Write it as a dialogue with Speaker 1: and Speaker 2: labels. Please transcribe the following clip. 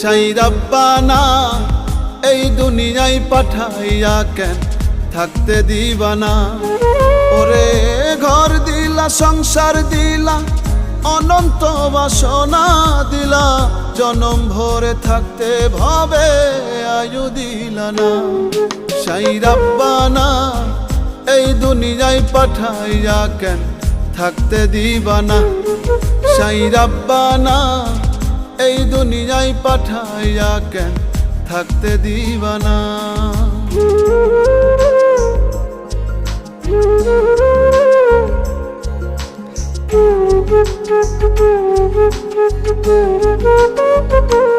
Speaker 1: সাই রাব্বানা এই দুনিয়ায় পাঠাইয়া কেন থাকতে দিবানা। ওরে ঘর দিলা, সংসার দিলা, অনন্ত বাসনা দিলা, জনম ভরে থাকতে ভবে আয়ু দিলা না। সাই রাব্বানা এই দুনিয়ায় পাঠাইয়া কেন থাকতে দিবানা। সাই রাব্বানা এই দুনিয়ায় পাঠাইয়া কেন থাকতে দিবানা।
Speaker 2: Thank you.